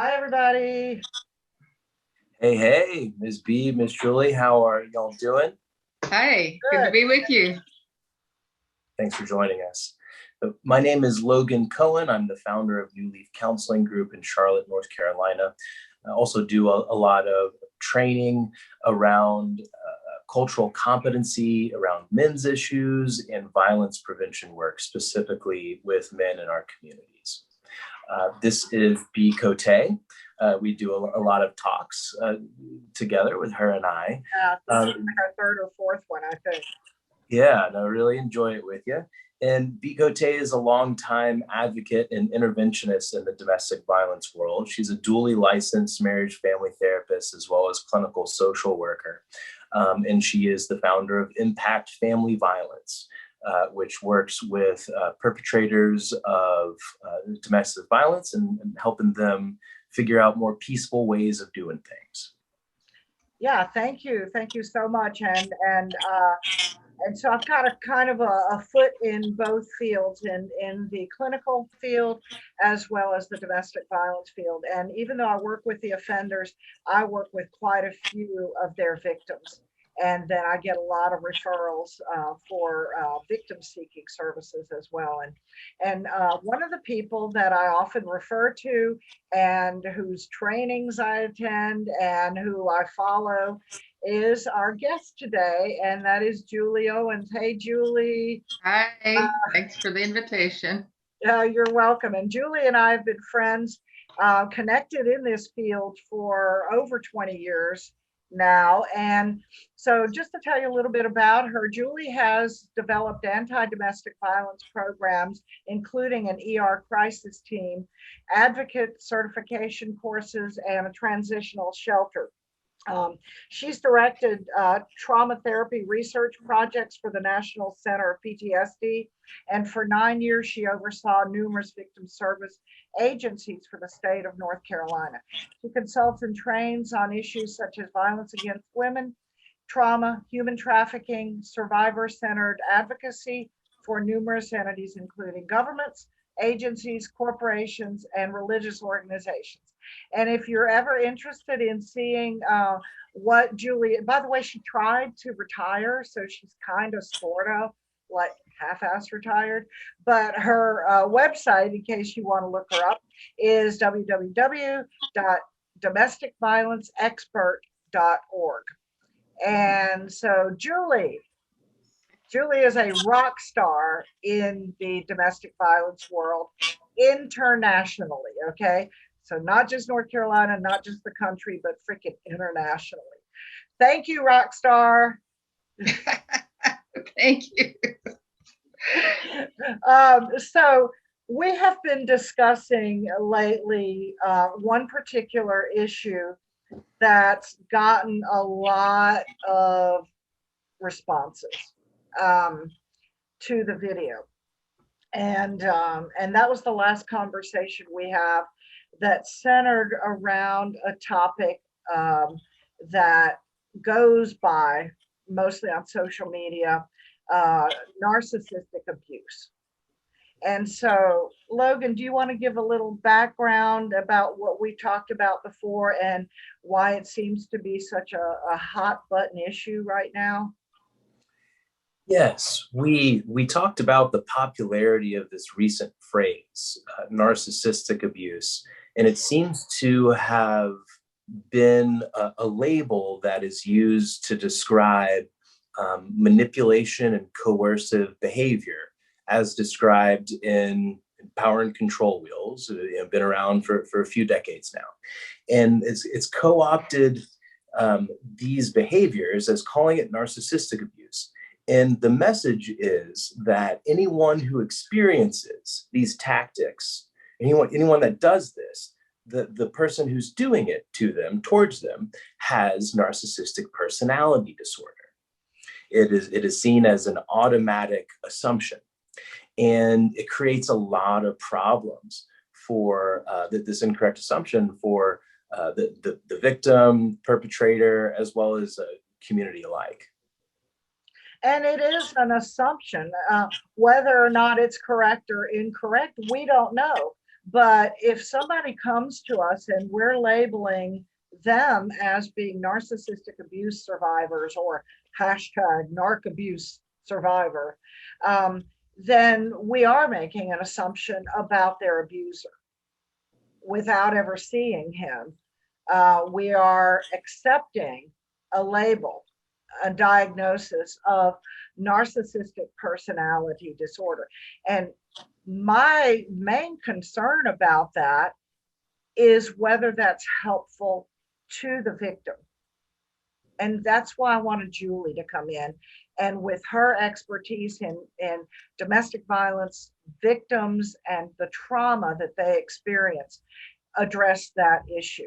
Hi, everybody. Hey, hey, Ms. B, Miss Julie, how are y'all doing? Hi, good to Good. be with you. Thanks for joining us. My name is Logan Cohen. I'm the founder of New Leaf Counseling Group in Charlotte, North Carolina. I also do a lot of training around cultural competency, around men's issues, and violence prevention work, specifically with men in our communities. This is B. Cote. We do a lot of talks together with her and I. This is like our third or fourth one, I think. Yeah, and I really enjoy it with you. And Bicote is a longtime advocate and interventionist in the domestic violence world. She's a dually licensed marriage family therapist as well as clinical social worker. And she is the founder of Impact Family Violence, which works with perpetrators of domestic violence and helping them figure out more peaceful ways of doing things. Yeah, thank you so much. And so I've got a kind of a foot in both fields, in the clinical field as well as the domestic violence field. And even though I work with the offenders, I work with quite a few of their victims. And then I get a lot of referrals for victim seeking services as well. And one of the people that I often refer to and whose trainings I attend and who I follow is our guest today, and that is Julie Owens. Hey, Julie. Hi, thanks for the invitation. You're welcome. And Julie and I have been friends, connected in this field for over 20 years now. And so, just to tell you a little bit about her, Julie has developed anti domestic violence programs, including an ER crisis team, advocate certification courses, and a transitional shelter. Um, she's directed trauma therapy research projects for the National Center of PTSD, and for 9 years, she oversaw numerous victim service agencies for the state of North Carolina. She consults and trains on issues such as violence against women, trauma, human trafficking, survivor centered advocacy for numerous entities, including governments, agencies, corporations, and religious organizations. And if you're ever interested in seeing what Julie, by the way, she tried to retire, so she's kind of sort of like half-ass retired. But her website, in case you want to look her up, is www.domesticviolenceexpert.org. And so Julie is a rock star in the domestic violence world internationally. Okay. So not just North Carolina, not just the country, but freaking internationally. Thank you, rock star. Thank you. So we have been discussing lately one particular issue that's gotten a lot of responses um, to the video. And that was the last conversation we have that centered around a topic um, that goes by mostly on social media, uh, narcissistic abuse. And so, Logan, do you want to give a little background about what we talked about before and why it seems to be such a hot button issue right now? Yes, we talked about the popularity of this recent phrase, narcissistic abuse, and it seems to have been a label that is used to describe manipulation and coercive behavior, as described in Power and Control Wheels. Been around for a few decades now, and it's co-opted these behaviors as calling it narcissistic abuse. And the message is that anyone who experiences these tactics, anyone that does this, the person who's doing it to them, towards them, has narcissistic personality disorder. It is seen as an automatic assumption, and it creates a lot of problems for this incorrect assumption for the victim, perpetrator, as well as community alike. And it is an assumption. Whether or not it's correct or incorrect, we don't know. But if somebody comes to us and we're labeling them as being narcissistic abuse survivors or hashtag narc abuse survivor, then we are making an assumption about their abuser without ever seeing him. We are accepting a label, a diagnosis of narcissistic personality disorder. And my main concern about that is whether that's helpful to the victim. And that's why I wanted Julie to come in and with her expertise in domestic violence victims and the trauma that they experience, address that issue.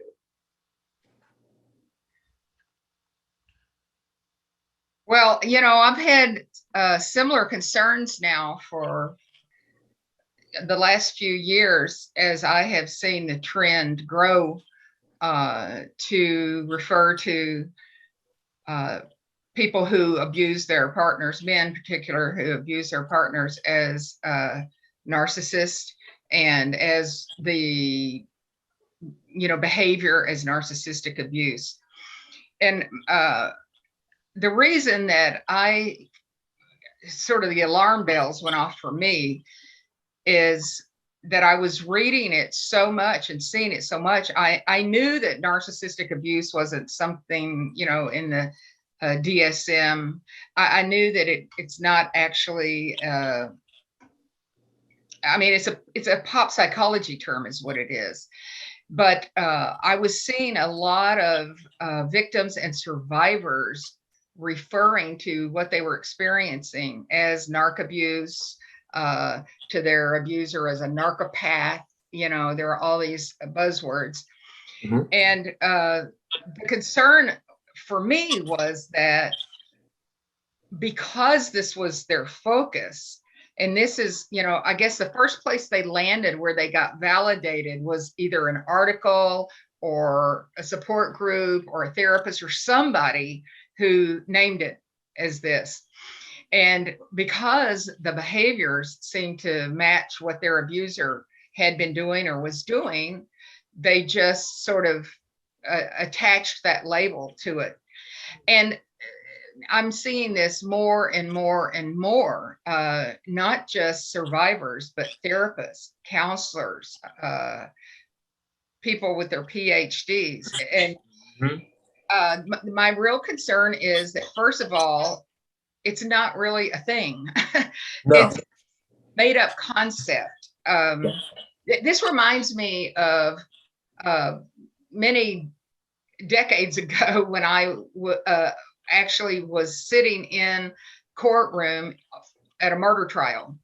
Well, I've had similar concerns now for the last few years as I have seen the trend grow to refer to people who abuse their partners, men in particular, who abuse their partners as narcissists, and as the behavior as narcissistic abuse. And the reason that the alarm bells went off for me is that I was reading it so much and seeing it so much. I knew that narcissistic abuse wasn't something, in the DSM. I knew that it's not actually, it's a pop psychology term is what it is. But I was seeing a lot of victims and survivors referring to what they were experiencing as narc abuse, to their abuser as a narcopath. There are all these buzzwords. Mm-hmm. And the concern for me was that because this was their focus, and this is, I guess the first place they landed where they got validated was either an article or a support group or a therapist or somebody who named it as this. And because the behaviors seemed to match what their abuser had been doing or was doing, they just sort of attached that label to it. And I'm seeing this more and more and more, not just survivors, but therapists, counselors, people with their PhDs. And my real concern is that, first of all, it's not really a thing. No. It's a made up concept. This reminds me of many decades ago when I actually was sitting in courtroom at a murder trial.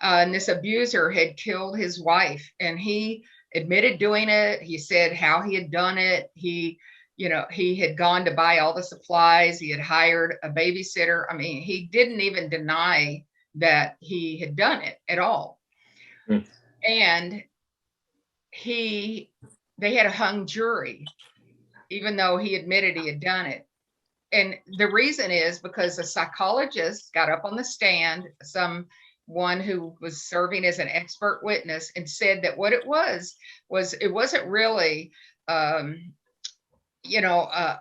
And this abuser had killed his wife, and he admitted doing it. He said how he had done it. He had gone to buy all the supplies. He had hired a babysitter. I mean, he didn't even deny that he had done it at all. Mm. And they had a hung jury, even though he admitted he had done it. And the reason is because a psychologist got up on the stand, someone who was serving as an expert witness, and said that what it was it wasn't really a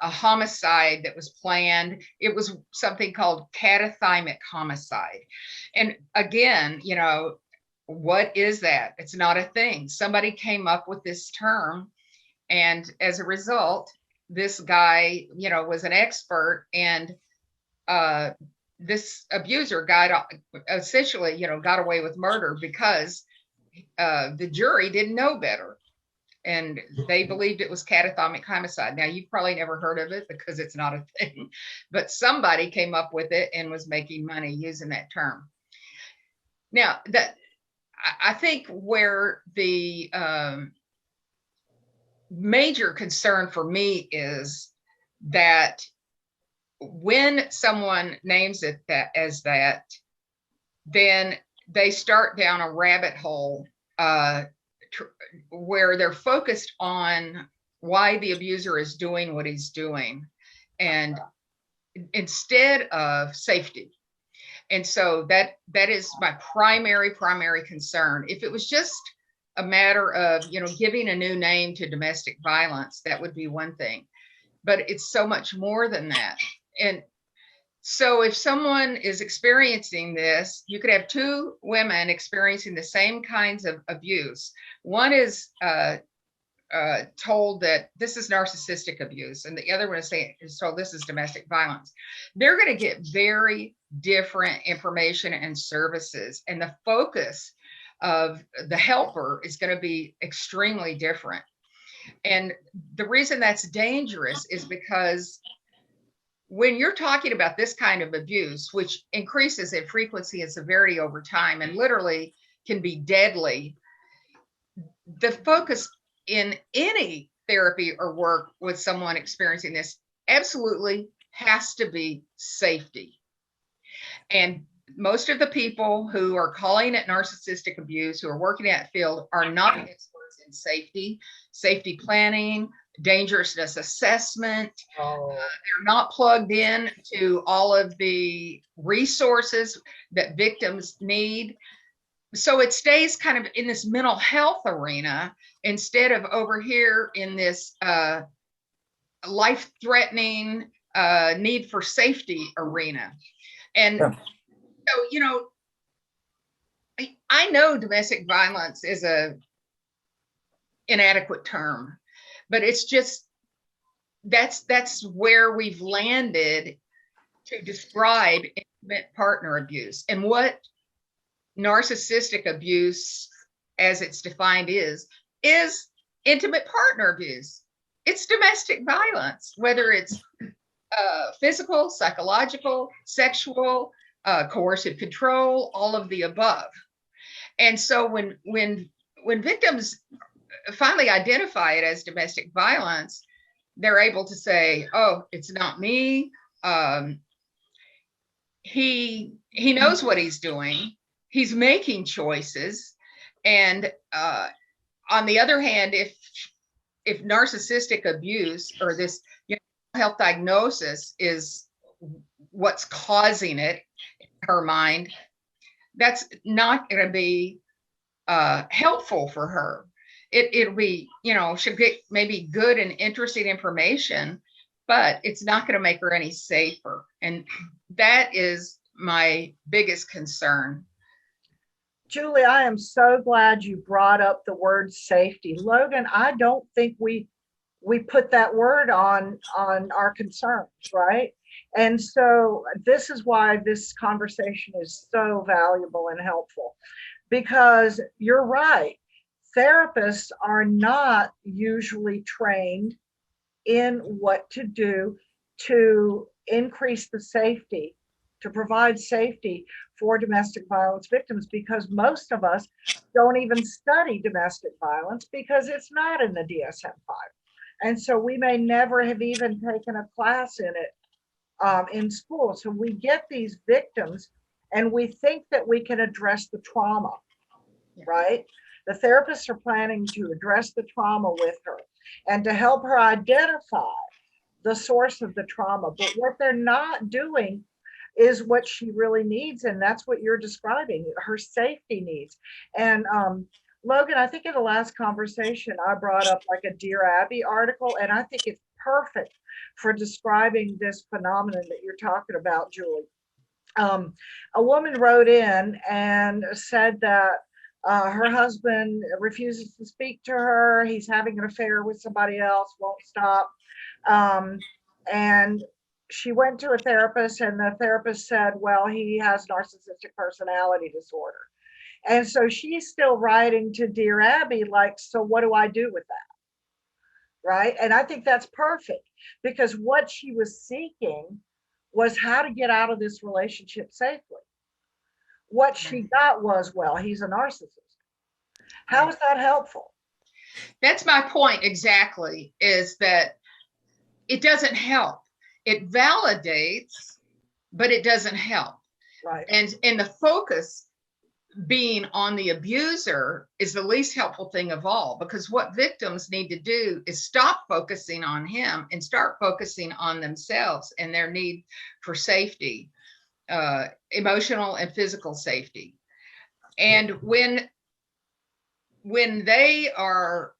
homicide that was planned. It was something called catathymic homicide. And again, what is that? It's not a thing. Somebody came up with this term. And as a result, this guy, was an expert, and this abuser got away with murder because the jury didn't know better. And they believed it was catathymic homicide. Now, you've probably never heard of it because it's not a thing, but somebody came up with it and was making money using that term. Now, I think where the major concern for me is that when someone names it as that, then they start down a rabbit hole where they're focused on why the abuser is doing what he's doing, and instead of safety. And so that is my primary concern. If it was just a matter of, giving a new name to domestic violence. That would be one thing, but it's so much more than that. And so if someone is experiencing this, you could have two women experiencing the same kinds of abuse. One is told that this is narcissistic abuse, and the other one is told this is domestic violence. They're going to get very different information and services, and the focus of the helper is going to be extremely different. And the reason that's dangerous is because when you're talking about this kind of abuse, which increases in frequency and severity over time and literally can be deadly, the focus in any therapy or work with someone experiencing this absolutely has to be safety. And most of the people who are calling it narcissistic abuse, who are working in that field, are not experts in safety planning, dangerousness assessment. They're not plugged in to all of the resources that victims need. So it stays kind of in this mental health arena instead of over here in this life-threatening need for safety arena. And so, I know domestic violence is a inadequate term, but it's just that's where we've landed to describe intimate partner abuse. And what narcissistic abuse, as it's defined, is intimate partner abuse. It's domestic violence, whether it's physical, psychological, sexual, coercive control, all of the above. And so when victims finally identify it as domestic violence, they're able to say, "Oh, it's not me. He knows what he's doing. He's making choices." And on the other hand, if narcissistic abuse or this health diagnosis is what's causing it in her mind, that's not going to be helpful for her. It'll be, she'll get maybe good and interesting information, but it's not going to make her any safer. And that is my biggest concern. Julie, I am so glad you brought up the word safety. Logan, I don't think we put that word on our concerns, right? And so this is why this conversation is so valuable and helpful, because you're right. Therapists are not usually trained in what to do to increase the safety, to provide safety for domestic violence victims, because most of us don't even study domestic violence because it's not in the DSM-5. And so we may never have even taken a class in it in school. So we get these victims and we think that we can address the trauma, right? The therapists are planning to address the trauma with her and to help her identify the source of the trauma. But what they're not doing is what she really needs. And that's what you're describing, her safety needs. And Logan, I think in the last conversation, I brought up like a Dear Abby article, and I think it's perfect for describing this phenomenon that you're talking about, Julie. A woman wrote in and said that her husband refuses to speak to her. He's having an affair with somebody else, won't stop. And she went to a therapist, and the therapist said, well, he has narcissistic personality disorder. And so she's still writing to Dear Abby, like, so what do I do with that? Right? And I think that's perfect, because what she was seeking was how to get out of this relationship safely. What she got was, well, he's a narcissist. How is that helpful? That's my point exactly, is that it doesn't help. It validates, but it doesn't help. Right. And the focus being on the abuser is the least helpful thing of all, because what victims need to do is stop focusing on him and start focusing on themselves and their need for safety, emotional and physical safety. And when when they are,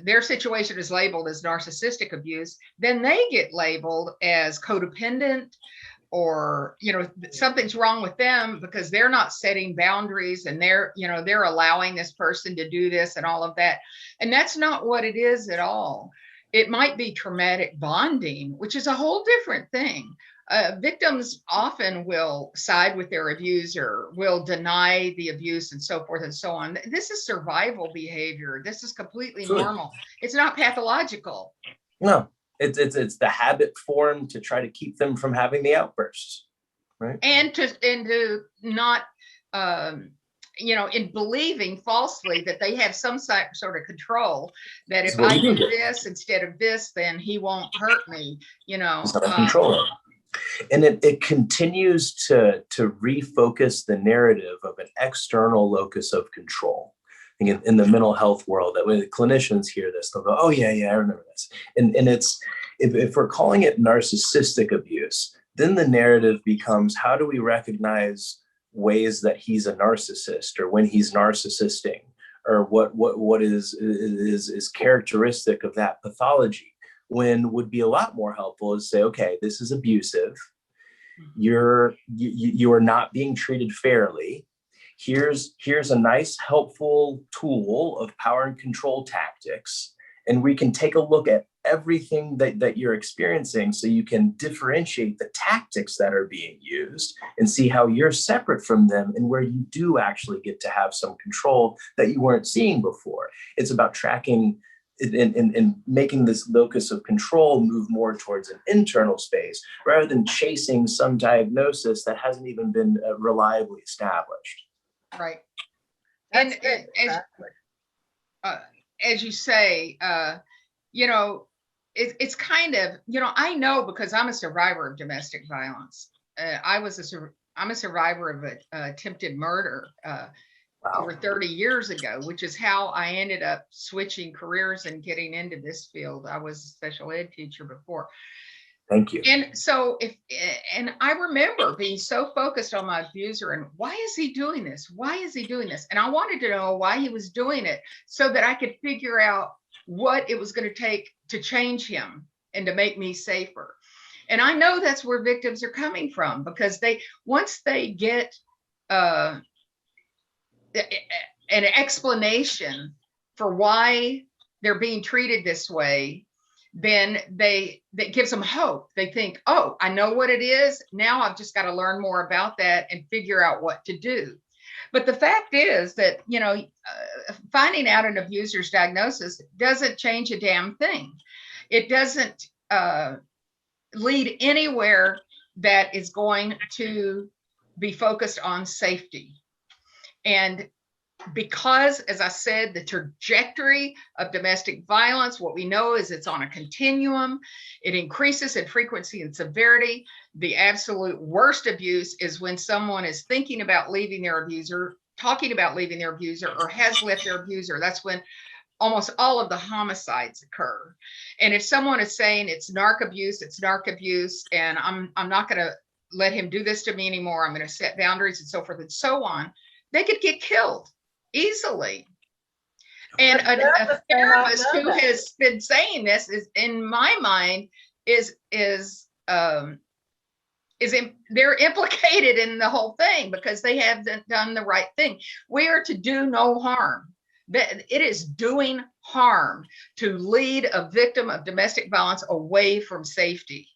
their situation is labeled as narcissistic abuse, then they get labeled as codependent, or something's wrong with them because they're not setting boundaries, and they're allowing this person to do this and all of that. And that's not what it is at all. It might be traumatic bonding, which is a whole different thing. Victims often will side with their abuser, will deny the abuse, and so forth and so on. This is survival behavior. This is completely normal. It's not pathological. No, it's the habit formed to try to keep them from having the outbursts, right? And to not, in believing falsely that they have some sort of control, that if I do this instead of this, then he won't hurt me, control. And it continues to refocus the narrative of an external locus of control. In the mental health world, that when the clinicians hear this, they'll go, "Oh yeah, I remember this." And it's if we're calling it narcissistic abuse, then the narrative becomes, how do we recognize ways that he's a narcissist, or when he's narcissisting, or what is characteristic of that pathology? When would be a lot more helpful is say, okay, this is abusive. You are not being treated fairly. Here's a nice, helpful tool of power and control tactics. And we can take a look at everything that you're experiencing, so you can differentiate the tactics that are being used and see how you're separate from them, and where you do actually get to have some control that you weren't seeing before. It's about tracking and making this locus of control move more towards an internal space, rather than chasing some diagnosis that hasn't even been reliably established. Right. That's And exactly. as you say, it's kind of, I know, because I'm a survivor of domestic violence. I'm a survivor of an attempted murder over 30 years ago, which is how I ended up switching careers and getting into this field. I was a special ed teacher before. Thank you. And so and I remember being so focused on my abuser, and why is he doing this? Why is he doing this? And I wanted to know why he was doing it, so that I could figure out what it was going to take to change him and to make me safer. And I know that's where victims are coming from, because once they get an explanation for why they're being treated this way, then that gives them hope. They think, oh, I know what it is. Now I've just got to learn more about that and figure out what to do. But the fact is that, finding out an abuser's diagnosis doesn't change a damn thing. It doesn't lead anywhere that is going to be focused on safety. And because, as I said, the trajectory of domestic violence, what we know is it's on a continuum. It increases in frequency and severity. The absolute worst abuse is when someone is thinking about leaving their abuser, talking about leaving their abuser, or has left their abuser. That's when almost all of the homicides occur. And if someone is saying it's narc abuse, and I'm not going to let him do this to me anymore, I'm going to set boundaries, and so forth and so on, they could get killed easily. And a therapist who has been saying this is, in my mind, they're implicated in the whole thing, because they haven't done the right thing. We are to do no harm. It is doing harm to lead a victim of domestic violence away from safety.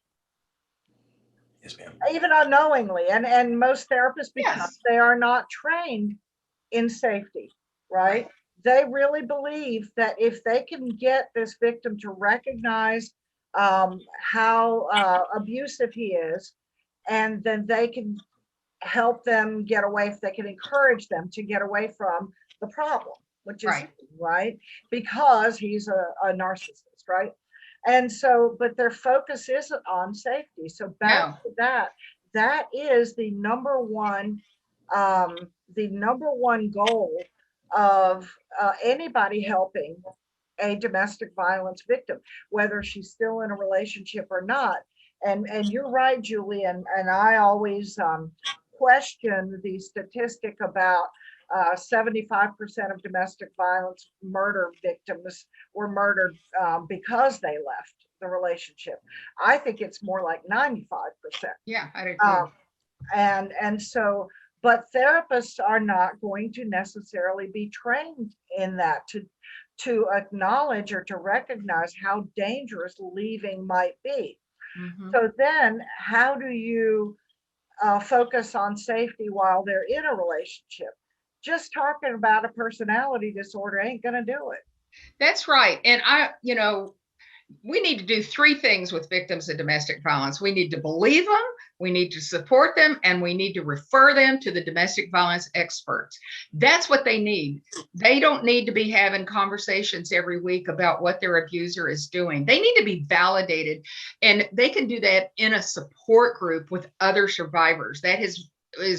Yes, ma'am. Even unknowingly. And most therapists, because Yes. they are not trained in safety, right? They really believe that if they can get this victim to recognize how abusive he is, and then they can help them get away, if they can encourage them to get away from the problem, which is right, because he's a narcissist, right? And so, but their focus isn't on safety. So back to that is the number one goal of anybody helping a domestic violence victim, whether she's still in a relationship or not. And you're right, Julie, and I always question the statistic about 75% of domestic violence murder victims were murdered because they left the relationship. I think it's more like 95%. Yeah, I agree. And so, but therapists are not going to necessarily be trained in that to acknowledge or to recognize how dangerous leaving might be. Mm-hmm. So then, how do you focus on safety while they're in a relationship? Just talking about a personality disorder ain't going to do it. That's right. And we need to do three things with victims of domestic violence. We need to believe them, we need to support them, and we need to refer them to the domestic violence experts. That's what they need. They don't need to be having conversations every week about what their abuser is doing. They need to be validated, and they can do that in a support group with other survivors. That is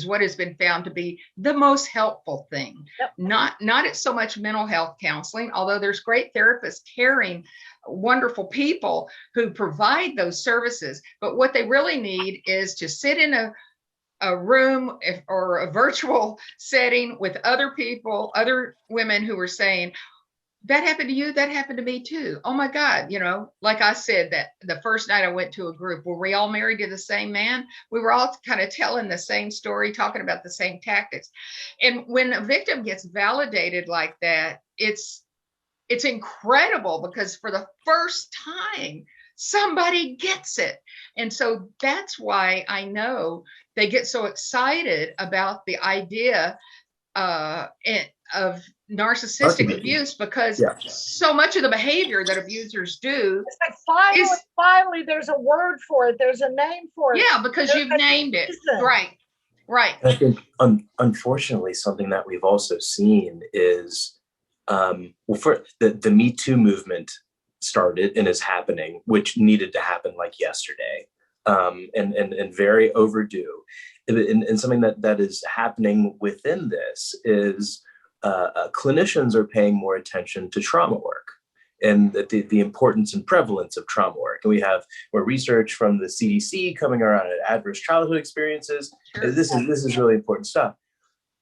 what has been found to be the most helpful thing. Yep. Not so much mental health counseling, although there's great therapists, caring, wonderful people who provide those services. But what they really need is to sit in a room or a virtual setting with other people, other women who are saying, that happened to you, that happened to me too. Oh my God, like I said, that the first night I went to a group, were we all married to the same man? We were all kind of telling the same story, talking about the same tactics. And when a victim gets validated like that, it's incredible, because for the first time, somebody gets it. And so that's why I know they get so excited about the idea of narcissistic abuse, because so much of the behavior that abusers do, it's like finally there's a word for it, there's a name for it. Yeah, because you've named it. Right. I think unfortunately something that we've also seen is for the Me Too movement started and is happening, which needed to happen like yesterday, and very overdue. And something that is happening within this is clinicians are paying more attention to trauma work and the importance and prevalence of trauma work. And we have more research from the CDC coming around at adverse childhood experiences. Sure. This is really important stuff.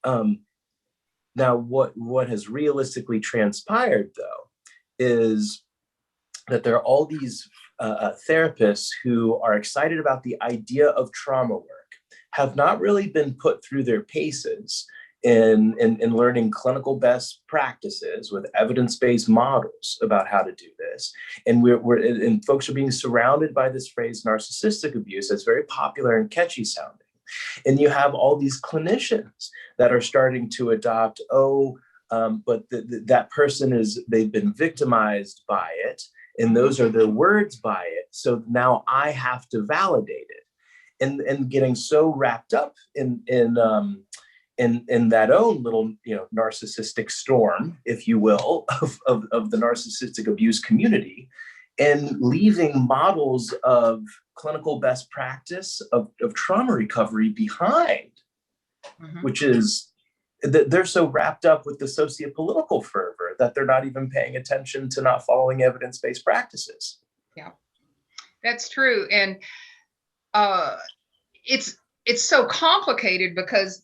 Now, what has realistically transpired, though, is that there are all these therapists who are excited about the idea of trauma work, have not really been put through their paces in learning clinical best practices with evidence-based models about how to do this. And and folks are being surrounded by this phrase narcissistic abuse that's very popular and catchy sounding. And you have all these clinicians that are starting to adopt, but that person they've been victimized by it, and those are their words by it. So now I have to validate it, and getting so wrapped up in that own little narcissistic storm, if you will, of the narcissistic abuse community, and leaving models of clinical best practice of trauma recovery behind, which is that they're so wrapped up with the sociopolitical fervor that they're not even paying attention to not following evidence-based practices. Yeah, that's true. And it's so complicated, because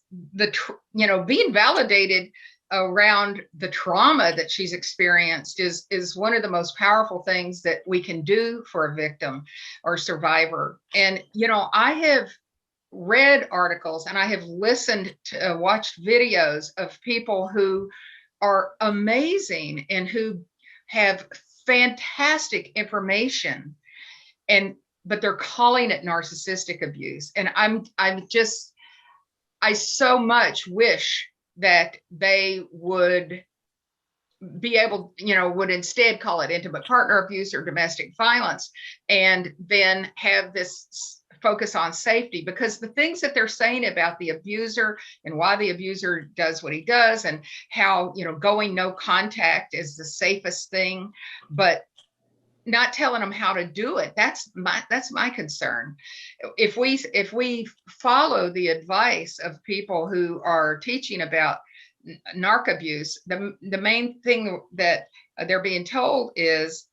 being validated around the trauma that she's experienced is one of the most powerful things that we can do for a victim or survivor. And I have read articles and I have watched videos of people who are amazing and who have fantastic information, but they're calling it narcissistic abuse. And I so much wish that they would be able, would instead call it intimate partner abuse or domestic violence, and then have this focus on safety, because the things that they're saying about the abuser and why the abuser does what he does, and how, going no contact is the safest thing, but not telling them how to do it. That's my concern. If we follow the advice of people who are teaching about narc abuse, the main thing that they're being told is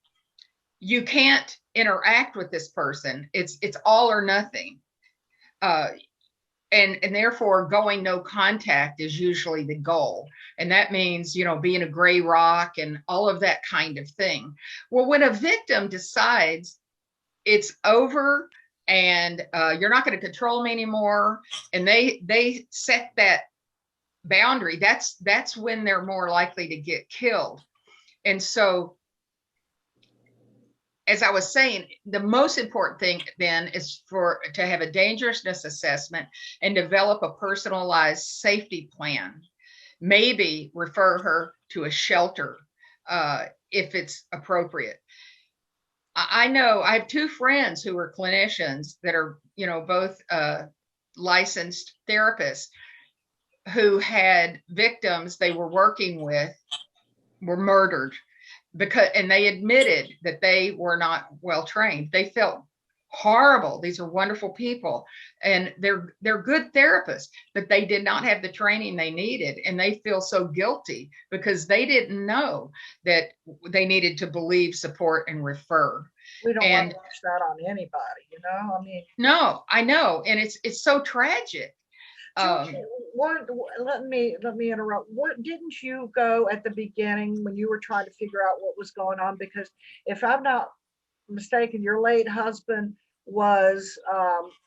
you can't interact with this person. It's all or nothing. and therefore going no contact is usually the goal. And that means, being a gray rock and all of that kind of thing. Well, when a victim decides it's over and you're not going to control me anymore, and they set that boundary, that's when they're more likely to get killed. And so, as I was saying, the most important thing then is to have a dangerousness assessment and develop a personalized safety plan. Maybe refer her to a shelter if it's appropriate. I know I have two friends who are clinicians that are, both licensed therapists, who had victims they were working with were murdered, and they admitted that they were not well trained. They felt horrible. These are wonderful people, and they're good therapists, but they did not have the training they needed, and they feel so guilty because they didn't know that they needed to believe, support, and refer. We don't want to watch that on anybody, I mean. No, I know, and it's so tragic. Let me interrupt. What didn't you go at the beginning when you were trying to figure out what was going on? Because if I'm not mistaken, your late husband was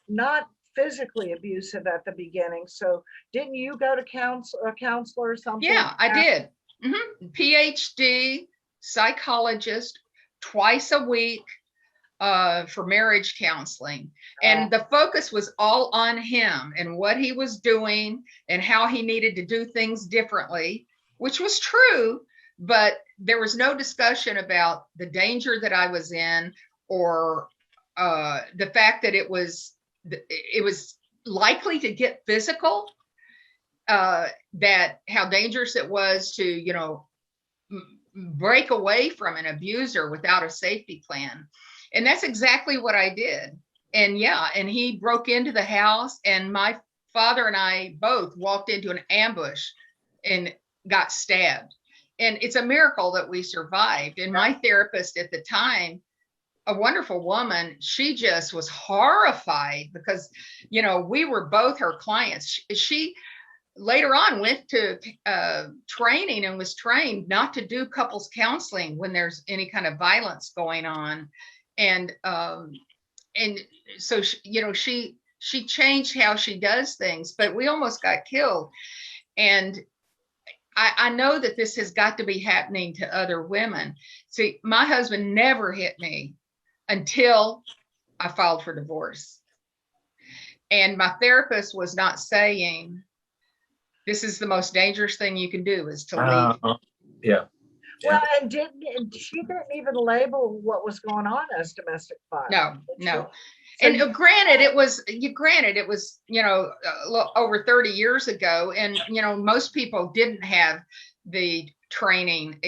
not physically abusive at the beginning. So didn't you go to a counselor or something? Yeah, I did. PhD psychologist, twice a week for marriage counseling. And the focus was all on him and what he was doing and how he needed to do things differently, which was true, but there was no discussion about the danger that I was in, or the fact that it was likely to get physical, that how dangerous it was to, break away from an abuser without a safety plan. And that's exactly what I did. And and he broke into the house, and my father and I both walked into an ambush and got stabbed. And it's a miracle that we survived. And my therapist at the time, a wonderful woman, she just was horrified because, we were both her clients. She later on went to training and was trained not to do couples counseling when there's any kind of violence going on. And so she changed how she does things, but we almost got killed. And I know that this has got to be happening to other women. See, my husband never hit me until I filed for divorce. And my therapist was not saying, this is the most dangerous thing you can do is to leave. Yeah. Well, and she didn't even label what was going on as domestic violence. No. And granted, it was over 30 years ago, and most people didn't have the training.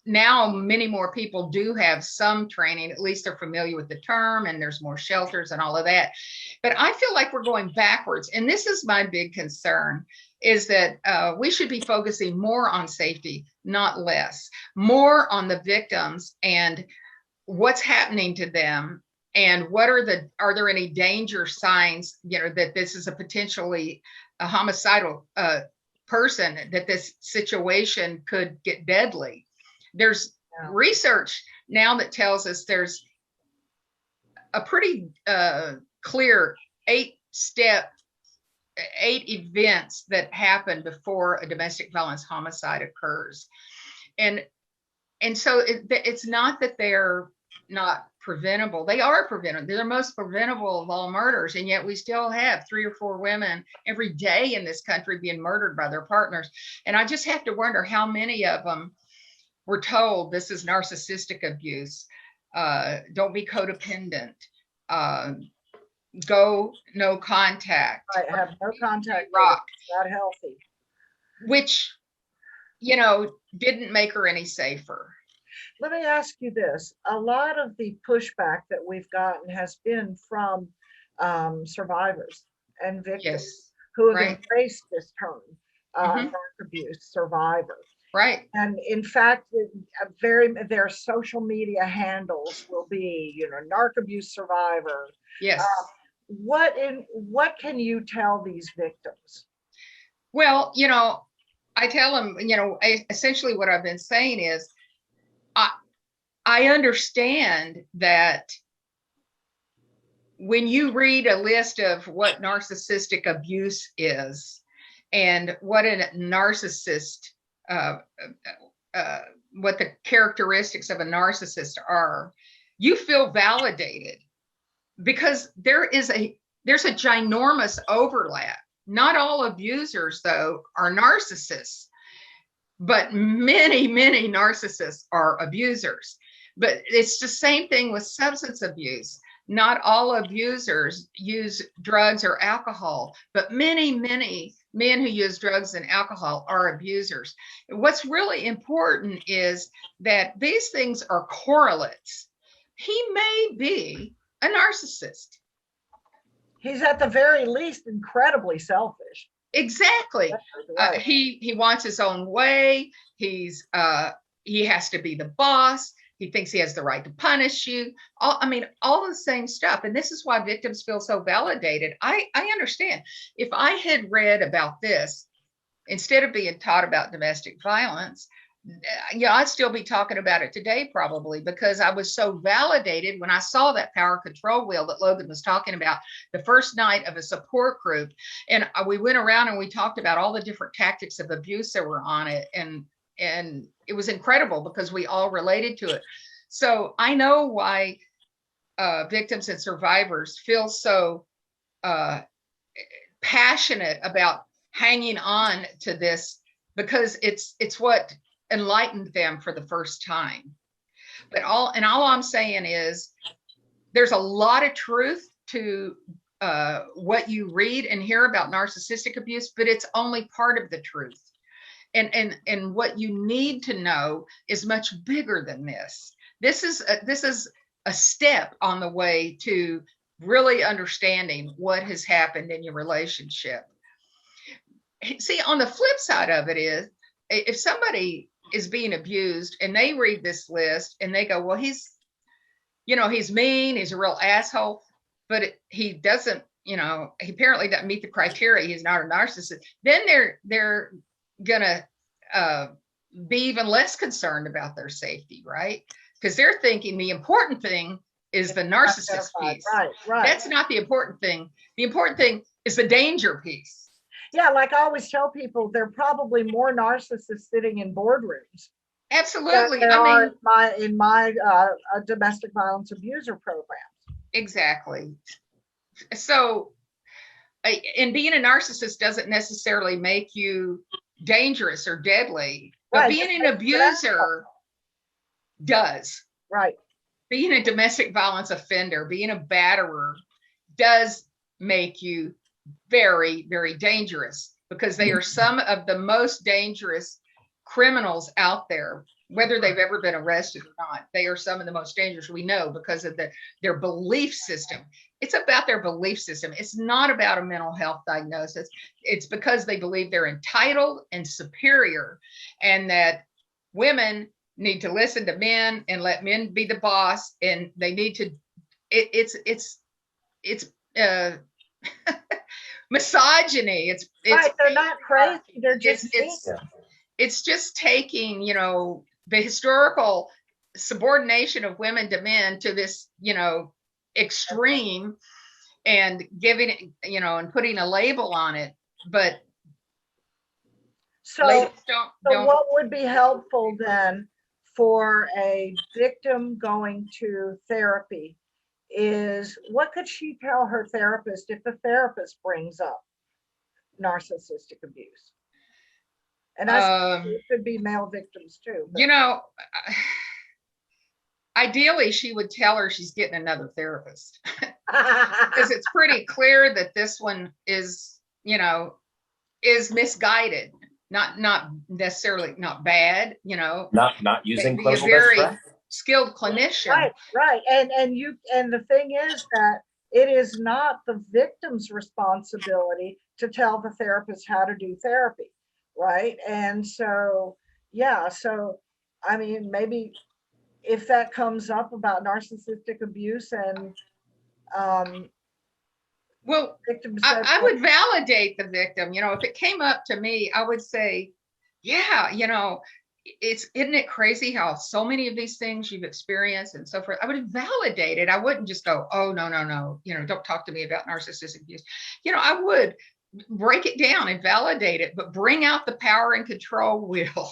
Now, many more people do have some training. At least they're familiar with the term, and there's more shelters and all of that. But I feel like we're going backwards, and this is my big concern. Is that we should be focusing more on safety, not less, more on the victims and what's happening to them, and are there any danger signs, that this is a potentially a homicidal person, that this situation could get deadly. There's research now that tells us there's a pretty clear 8 events that happen before a domestic violence homicide occurs. And so it's not that they're not preventable. They are preventable. They're the most preventable of all murders. And yet we still have 3 or 4 women every day in this country being murdered by their partners. And I just have to wonder how many of them were told this is narcissistic abuse. Don't be codependent. Go no contact. Right, have no contact. Rock. Not healthy. Which, didn't make her any safer. Let me ask you this. A lot of the pushback that we've gotten has been from survivors and victims who have embraced this term, narc abuse survivor. Right. And in fact, their social media handles will be, narc abuse survivor. Yes. what can you tell these victims? Well, I tell them, essentially what I've been saying is, I understand that when you read a list of what narcissistic abuse is and what a narcissist, uh, what the characteristics of a narcissist are, you feel validated because there's a ginormous overlap. Not all abusers, though, are narcissists, but many, many narcissists are abusers. But it's the same thing with substance abuse. Not all abusers use drugs or alcohol, but many, many men who use drugs and alcohol are abusers. What's really important is that these things are correlates. He may be a narcissist. He's at the very least incredibly selfish. Exactly. Right. He wants his own way. He has to be the boss. He thinks he has the right to punish you. All the same stuff. And this is why victims feel so validated. I understand. If I had read about this, instead of being taught about domestic violence, I'd still be talking about it today, probably, because I was so validated when I saw that power control wheel that Logan was talking about the first night of a support group. And we went around and we talked about all the different tactics of abuse that were on it. And it was incredible because we all related to it. So I know why victims and survivors feel so passionate about hanging on to this, because it's what enlightened them for the first time. But all I'm saying is there's a lot of truth to what you read and hear about narcissistic abuse, but it's only part of the truth. And what you need to know is much bigger than this. This is a step on the way to really understanding what has happened in your relationship. See, on the flip side of it is, if somebody is being abused and they read this list and they go, well, he's mean, he's a real asshole, but he doesn't, he apparently doesn't meet the criteria, he's not a narcissist, then they're gonna be even less concerned about their safety, right? Because they're thinking the important thing is the narcissist piece. Right. That's not the important thing. The important thing is the danger piece. Yeah, like I always tell people, there are probably more narcissists sitting in boardrooms. Absolutely. In my domestic violence abuser programs. Exactly. So, and being a narcissist doesn't necessarily make you dangerous or deadly, but right. Being an abuser does. Right. Being a domestic violence offender, being a batterer does make you very, very dangerous, because they are some of the most dangerous criminals out there, whether they've ever been arrested or not. They are some of the most dangerous, we know, because of their belief system. It's about their belief system. It's not about a mental health diagnosis. It's because they believe they're entitled and superior, and that women need to listen to men and let men be the boss, and they need to it's misogyny. It's right. They're not crazy. They're just it's just taking, the historical subordination of women to men to this, extreme, and giving it, and putting a label on it. But so what would be helpful then for a victim going to therapy is, what could she tell her therapist if the therapist brings up narcissistic abuse? And it could be male victims too. Ideally, she would tell her she's getting another therapist, because it's pretty clear that this one is misguided. Not necessarily not bad, not using be a very skilled clinician. Right. And the thing is that it is not the victim's responsibility to tell the therapist how to do therapy. Right. And so, maybe if that comes up about narcissistic abuse and Well, Victim said, I would validate the victim. You know, if it came up to me, I would say, yeah, you know, isn't it crazy how so many of these things you've experienced and so forth? I would validate it. I wouldn't just go, oh, no, no, no, you know, don't talk to me about narcissistic abuse. You know, I would break it down and validate it, but bring out the power and control wheel,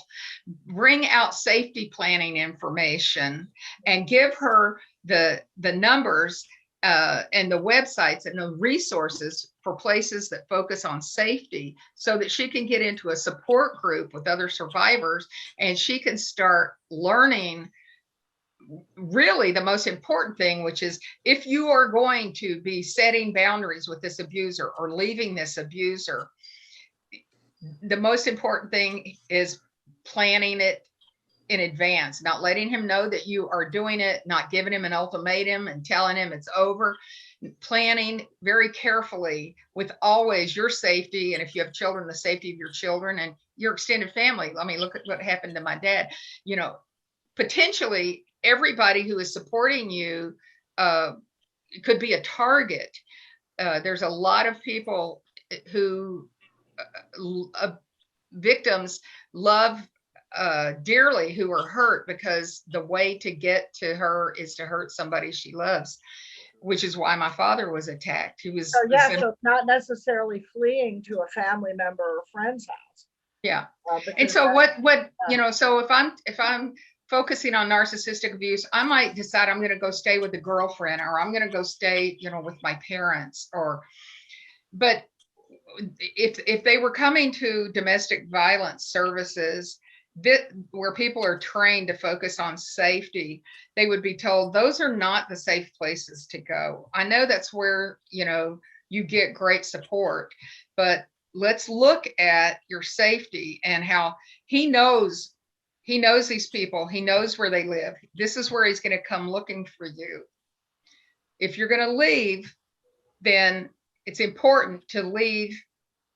bring out safety planning information, and give her the numbers and the websites and the resources for places that focus on safety, so that she can get into a support group with other survivors, and she can start learning really the most important thing, which is, if you are going to be setting boundaries with this abuser or leaving this abuser, the most important thing is planning it in advance, not letting him know that you are doing it, not giving him an ultimatum and telling him it's over. Planning very carefully with always your safety, and if you have children, the safety of your children and your extended family. I mean, look at what happened to my dad. You know, potentially everybody who is supporting you could be a target. There's a lot of people who victims love dearly, who are hurt because the way to get to her is to hurt somebody she loves, which is why my father was attacked. He was so yeah, so it's not necessarily fleeing to a family member or friend's house. Yeah. And so what you know, so if I'm focusing on narcissistic abuse, I might decide I'm going to go stay with a girlfriend, or I'm going to go stay, you know, with my parents, but if they were coming to domestic violence services where people are trained to focus on safety, they would be told those are not the safe places to go. I know that's where, you know, you get great support, but let's look at your safety and how he knows these people. He knows where they live. This is where he's going to come looking for you. If you're going to leave, then it's important to leave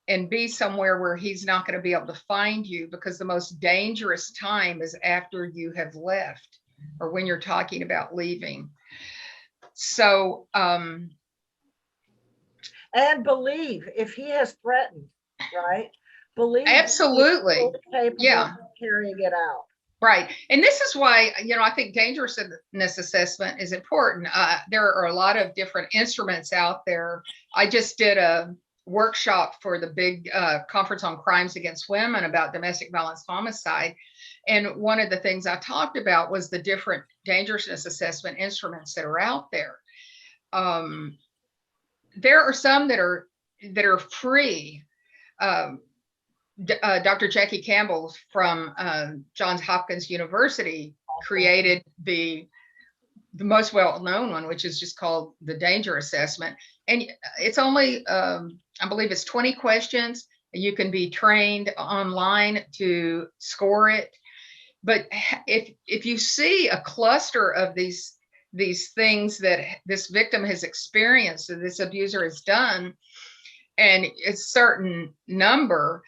and be somewhere where he's not going to be able to find you, because the most dangerous time is after you have left, or when you're talking about leaving. So, and believe if he has threatened, right? Believe absolutely, capable of carrying it out. Right. And this is why, you know, I think dangerousness assessment is important. There are a lot of different instruments out there. I just did a workshop for the big conference on crimes against women about domestic violence homicide. And one of the things I talked about was the different dangerousness assessment instruments that are out there. There are some that are free. Dr. Jackie Campbell from Johns Hopkins University created the most well-known one, which is just called the Danger Assessment. And it's only, I believe it's 20 questions. You can be trained online to score it. But if you see a cluster of these things that this victim has experienced, that this abuser has done, and it's a certain number,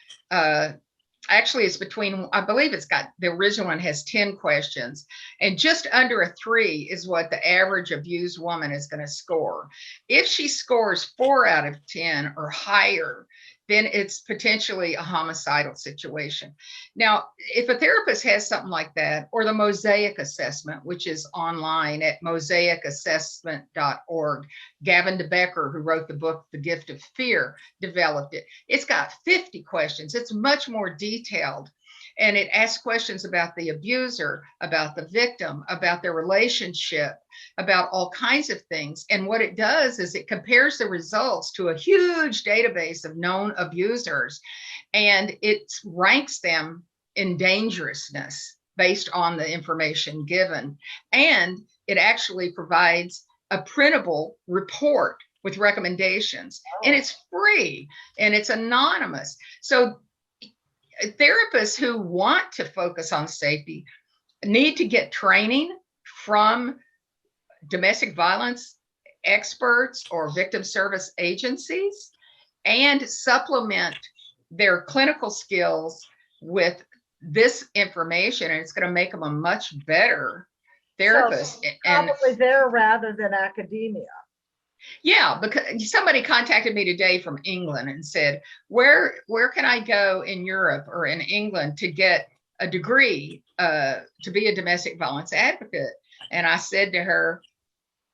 actually it's between, I believe it's got, the original one has 10 questions, and just under a 3 is what the average abused woman is going to score. If she scores 4 out of 10 or higher, then it's potentially a homicidal situation. Now, if a therapist has something like that, or the Mosaic assessment, which is online at mosaicassessment.org, Gavin DeBecker, who wrote the book, The Gift of Fear, developed it. It's got 50 questions. It's much more detailed. And it asks questions about the abuser, about the victim, about their relationship, about all kinds of things. And what it does is it compares the results to a huge database of known abusers, and it ranks them in dangerousness based on the information given. And it actually provides a printable report with recommendations, and it's free and it's anonymous. So therapists who want to focus on safety need to get training from domestic violence experts or victim service agencies, and supplement their clinical skills with this information, and it's going to make them a much better therapist. So probably there rather than academia. Yeah, because somebody contacted me today from England and said, where can I go in Europe or in England to get a degree to be a domestic violence advocate? And I said to her,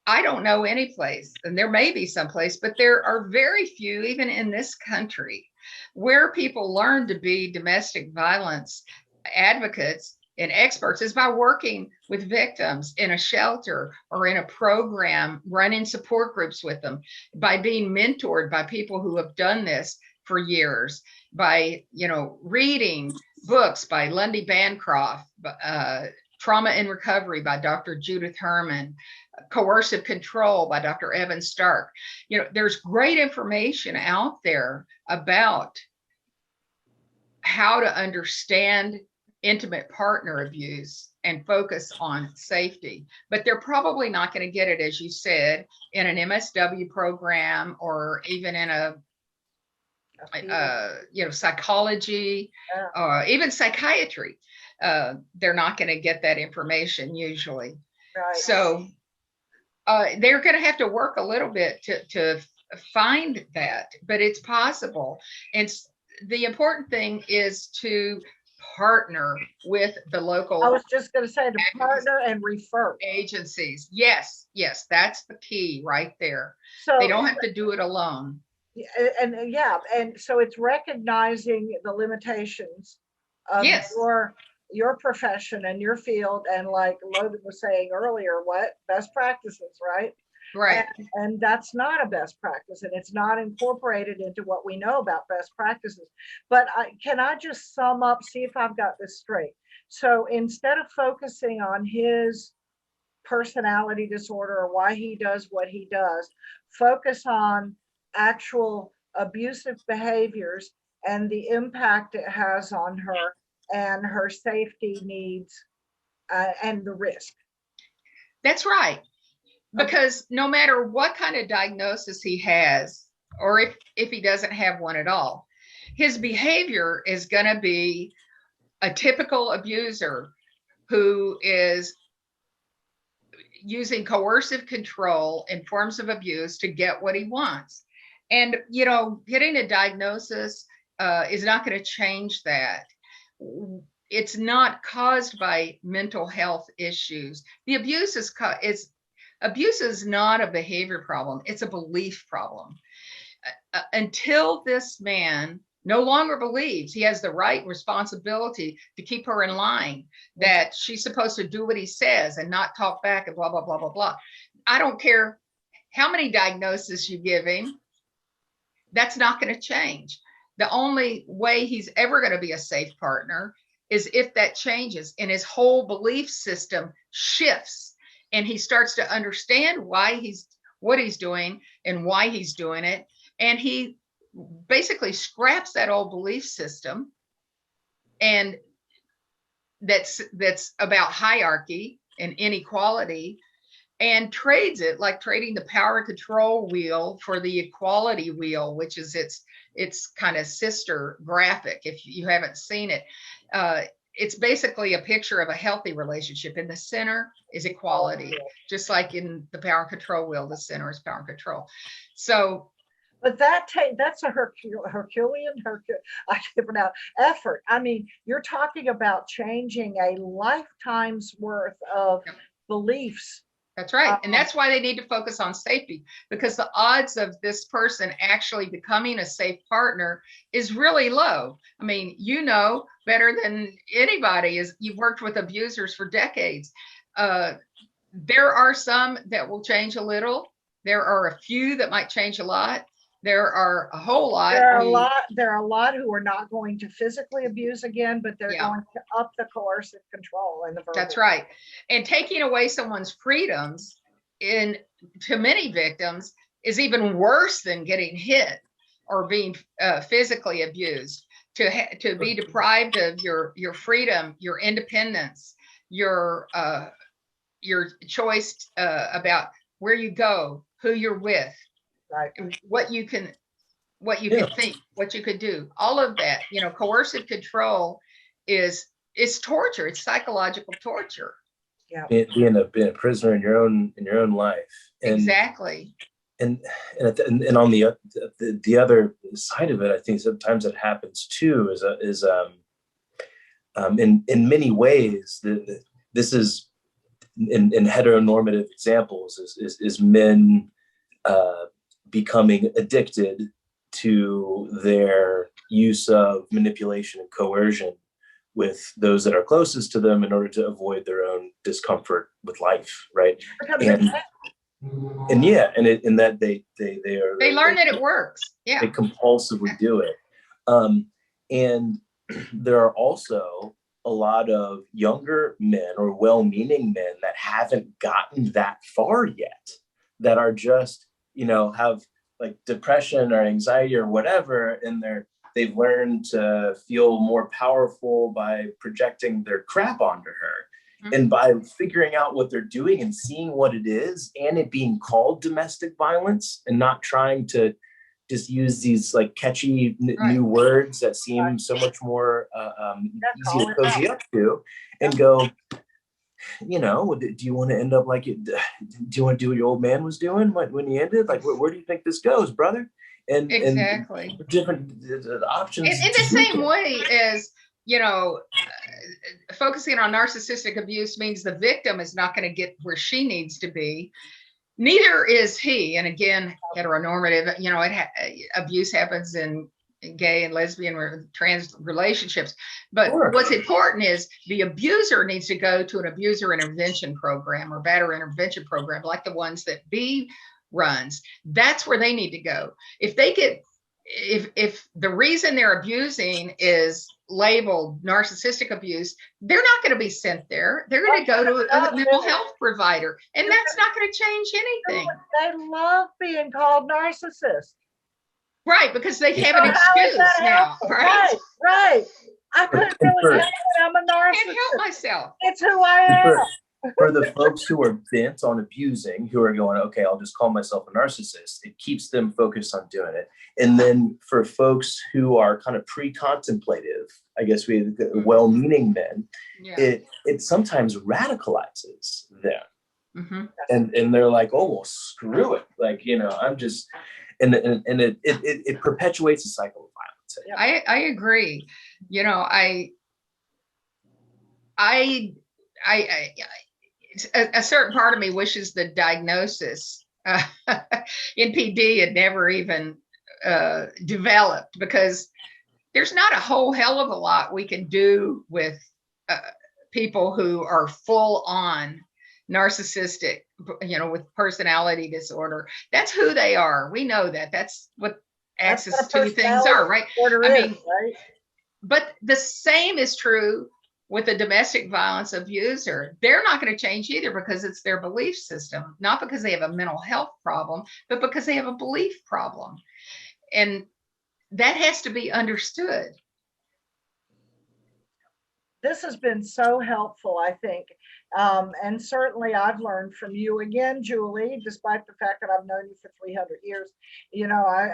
I don't know any place, and there may be some place, but there are very few, even in this country, where people learn to be domestic violence advocates and experts is by working with victims in a shelter or in a program, running support groups with them, by being mentored by people who have done this for years, by, reading books by Lundy Bancroft, Trauma and Recovery by Dr. Judith Herman, Coercive Control by Dr. Evan Stark. There's great information out there about how to understand intimate partner abuse and focus on safety. But they're probably not going to get it, as you said, in an MSW program or even in a psychology, even psychiatry. They're not going to get that information usually. Right. So they're going to have to work a little bit to find that, but it's possible. And the important thing is to partner with the local. I was just going to say to partner and refer agencies. Yes, that's the key right there. So they don't have to do it alone. And so it's recognizing the limitations of your profession and your field, and like Logan was saying earlier, what best practices, right? Right. And that's not a best practice, and it's not incorporated into what we know about best practices. But can I just sum up, see if I've got this straight? So instead of focusing on his personality disorder or why he does what he does, focus on actual abusive behaviors and the impact it has on her and her safety needs and the risk. That's right. Because no matter what kind of diagnosis he has, or if he doesn't have one at all, his behavior is going to be a typical abuser who is using coercive control and forms of abuse to get what he wants. And, getting a diagnosis is not going to change that. It's not caused by mental health issues. The abuse is not a behavior problem. It's a belief problem. Until this man no longer believes he has the right responsibility to keep her in line, that she's supposed to do what he says and not talk back and blah, blah, blah, blah, blah. I don't care how many diagnoses you give him. That's not going to change. The only way he's ever going to be a safe partner is if that changes and his whole belief system shifts and he starts to understand what he's doing and why he's doing it. And he basically scraps that old belief system, and that's about hierarchy and inequality, and trades it, like trading the power control wheel for the equality wheel, which is its kind of sister graphic. If you haven't seen it, it's basically a picture of a healthy relationship. In the center is equality, just like in the power control wheel, the center is power control. So, but that's a Herculean effort. I mean, you're talking about changing a lifetime's worth of beliefs. That's right. And that's why they need to focus on safety, because the odds of this person actually becoming a safe partner is really low. I mean, better than anybody, you've worked with abusers for decades. There are some that will change a little. There are a few that might change a lot. There are a whole lot. There are a lot who are not going to physically abuse again, but they're going to up the coercive control and the verbal. That's right. And taking away someone's freedoms to many victims is even worse than getting hit or being physically abused. To be deprived of your freedom, your independence, your choice about where you go, who you're with. Right. What you can think, what you could do, all of that. Coercive control is torture. It's psychological torture. Yeah. Being a prisoner in your own life. Exactly. and and on the other side of it, I think sometimes it happens too. In many ways, this is in heteronormative examples is men becoming addicted to their use of manipulation and coercion with those that are closest to them in order to avoid their own discomfort with life, right? And yeah, in that they learn that it works. Yeah, they compulsively do it. And there are also a lot of younger men or well-meaning men that haven't gotten that far yet, that are just, have like depression or anxiety or whatever, and they've learned to feel more powerful by projecting their crap onto her. Mm-hmm. And by figuring out what they're doing and seeing what it is, and it being called domestic violence, and not trying to just use these like catchy new words that seem so much more easy to cozy up to, and go, do you want to end up like it? Do you want to do what your old man was doing when he ended? Like, where do you think this goes, brother? And exactly, and different options. In the same way as, focusing on narcissistic abuse means the victim is not going to get where she needs to be. Neither is he. And again, heteronormative, abuse happens in gay and lesbian or trans relationships. But what's important is the abuser needs to go to an abuser intervention program or batterer intervention program, like the ones that B runs. That's where they need to go. If they get, if the reason they're abusing is labeled narcissistic abuse, they're not going to be sent there. They're going to go to a mental health provider, and that's not going to change anything. They love being called narcissist. Right, because they have an excuse now. Right. I couldn't really help it. I'm a narcissist. I can't help myself. It's who I am. For the folks who are bent on abusing, who are going, okay, I'll just call myself a narcissist, it keeps them focused on doing it. And then for folks who are kind of pre-contemplative, I guess well-meaning men, it sometimes radicalizes them. Mm-hmm. And they're like, oh, well, screw it. Like, I'm just, and it perpetuates a cycle of violence. I agree. A certain part of me wishes the diagnosis in PD had never even developed, because there's not a whole hell of a lot we can do with people who are full on narcissistic, with personality disorder. That's who they are. We know that. That's what access to things are, right? Right? But the same is true with a domestic violence abuser. They're not going to change either, because it's their belief system, not because they have a mental health problem, but because they have a belief problem. And that has to be understood. This has been so helpful, I think. And certainly I've learned from you again, Julie, despite the fact that I've known you for 300 years,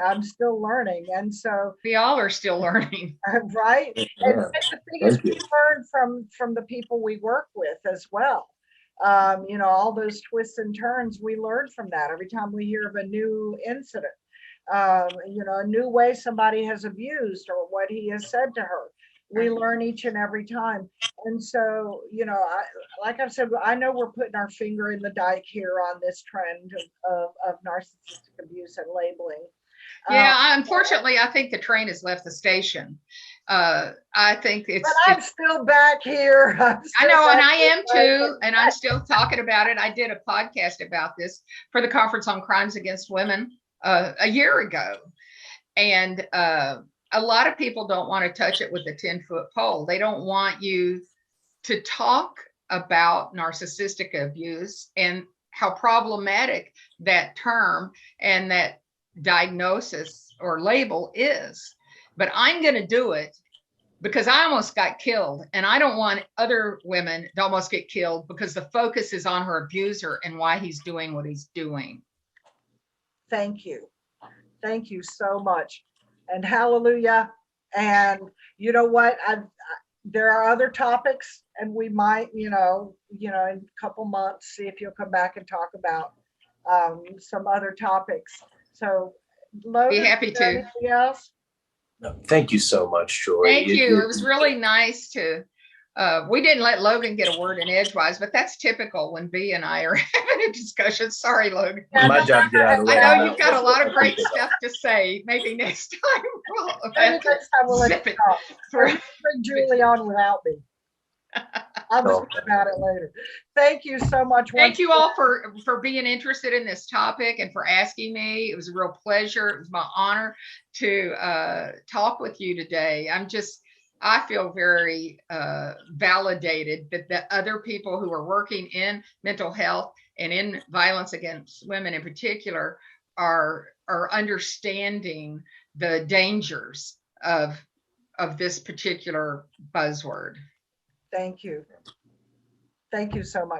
I'm still learning. And so we all are still learning. Right. Yeah. And the thing is, we learn from the people we work with as well. All those twists and turns, we learn from that every time we hear of a new incident, a new way somebody has abused or what he has said to her. We learn each and every time. And so, like I've said, I know we're putting our finger in the dike here on this trend of narcissistic abuse and labeling. Yeah, unfortunately, I think the train has left the station. I think it's. But I'm still back here. I know, and I am too, and I'm still talking about it. I did a podcast about this for the Conference on Crimes Against Women a year ago, and a lot of people don't want to touch it with a 10-foot pole. They don't want you to talk about narcissistic abuse and how problematic that term and that diagnosis or label is. But I'm going to do it because I almost got killed, and I don't want other women to almost get killed because the focus is on her abuser and why he's doing what he's doing. Thank you. Thank you so much. And hallelujah. And you know what? There are other topics, and we might, in a couple months, see if you'll come back and talk about some other topics. So, Logan, Be happy is there to. anything else? No, thank you so much, Joy. Thank you. It was really nice to. We didn't let Logan get a word in edgewise, but that's typical when B and I are having a discussion. Sorry, Logan. My job to get out of the way. I know you've got a lot of great stuff to say. Maybe next time we'll Maybe next time we'll let zip you it talk. Or through. bring Julie on without me. I'll just talk about it later. Thank you so much. Thank you all for being interested in this topic and for asking me. It was a real pleasure. It was my honor to talk with you today. I feel very validated that the other people who are working in mental health and in violence against women in particular are understanding the dangers of this particular buzzword. Thank you. Thank you so much.